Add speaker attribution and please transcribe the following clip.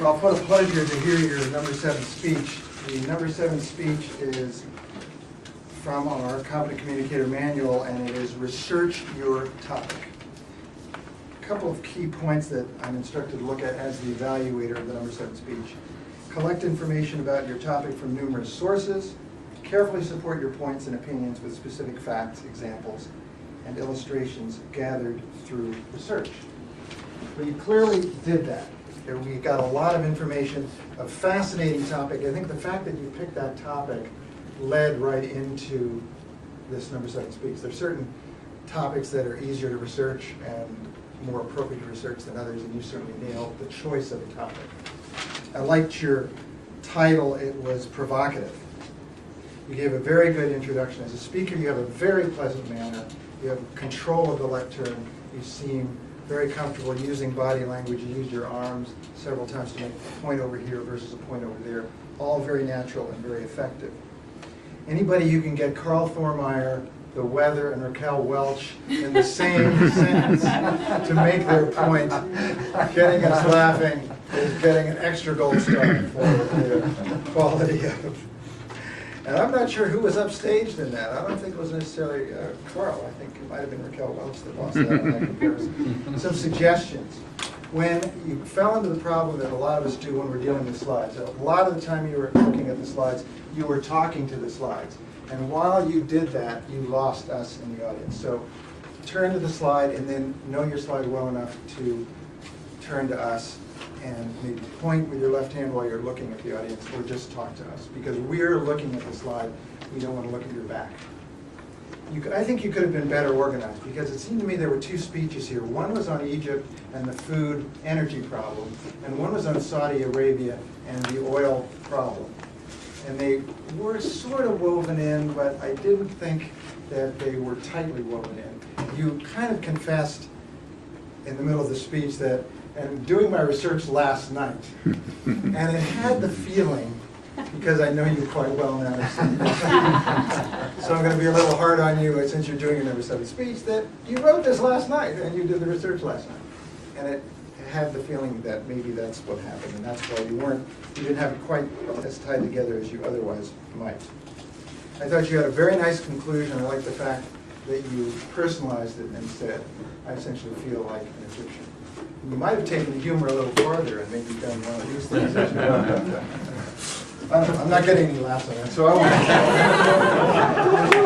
Speaker 1: Well, what a pleasure to hear your number 7 speech. The number 7 speech is from our Competent Communicator Manual, and it is research your topic. A couple of key points that I'm instructed to look at as the evaluator of the number 7 speech. Collect information about your topic from numerous sources. Carefully support your points and opinions with specific facts, examples, and illustrations gathered through research. Well, you clearly did that. We got a lot of information, a fascinating topic. I think the fact that you picked that topic led right into this number 7 speech. There are certain topics that are easier to research and more appropriate to research than others, and you certainly nailed the choice of the topic. I liked your title. It was provocative. You gave a very good introduction. As a speaker, you have a very pleasant manner. You have control of the lectern. You seem very comfortable using body language. You used your arms several times to make a point over here versus a point over there. All very natural and very effective. Anybody you can get Carl Thormeyer, the weather, and Raquel Welch in the same sentence to make their point, getting us laughing is getting an extra gold star for the quality of. And I'm not sure who was upstaged in that. I don't think it was necessarily Carl. I think it might have been Raquel Welch that lost that in that comparison. Some suggestions. When you fell into the problem that a lot of us do when we're dealing with slides, a lot of the time you were looking at the slides, you were talking to the slides. And while you did that, you lost us in the audience. So turn to the slide and then know your slide well enough to turn to us and maybe point with your left hand while you're looking at the audience, or just talk to us. Because we're looking at the slide, we don't want to look at your back. I think you could have been better organized, because it seemed to me there were 2 speeches here. One was on Egypt and the food energy problem, and one was on Saudi Arabia and the oil problem. And they were sort of woven in, but I didn't think that they were tightly woven in. You kind of confessed in the middle of the speech that, and doing my research last night, and it had the feeling, because I know you quite well now, so I'm going to be a little hard on you since you're doing a number 7 speech, that you wrote this last night and you did the research last night. And it had the feeling that maybe that's what happened, and that's why you didn't have it quite as tied together as you otherwise might. I thought you had a very nice conclusion. I like the fact that you personalized it and said, I essentially feel like an Egyptian. You might have taken the humor a little farther and maybe done one of these things. I'm not getting any laughs on that, so I won't.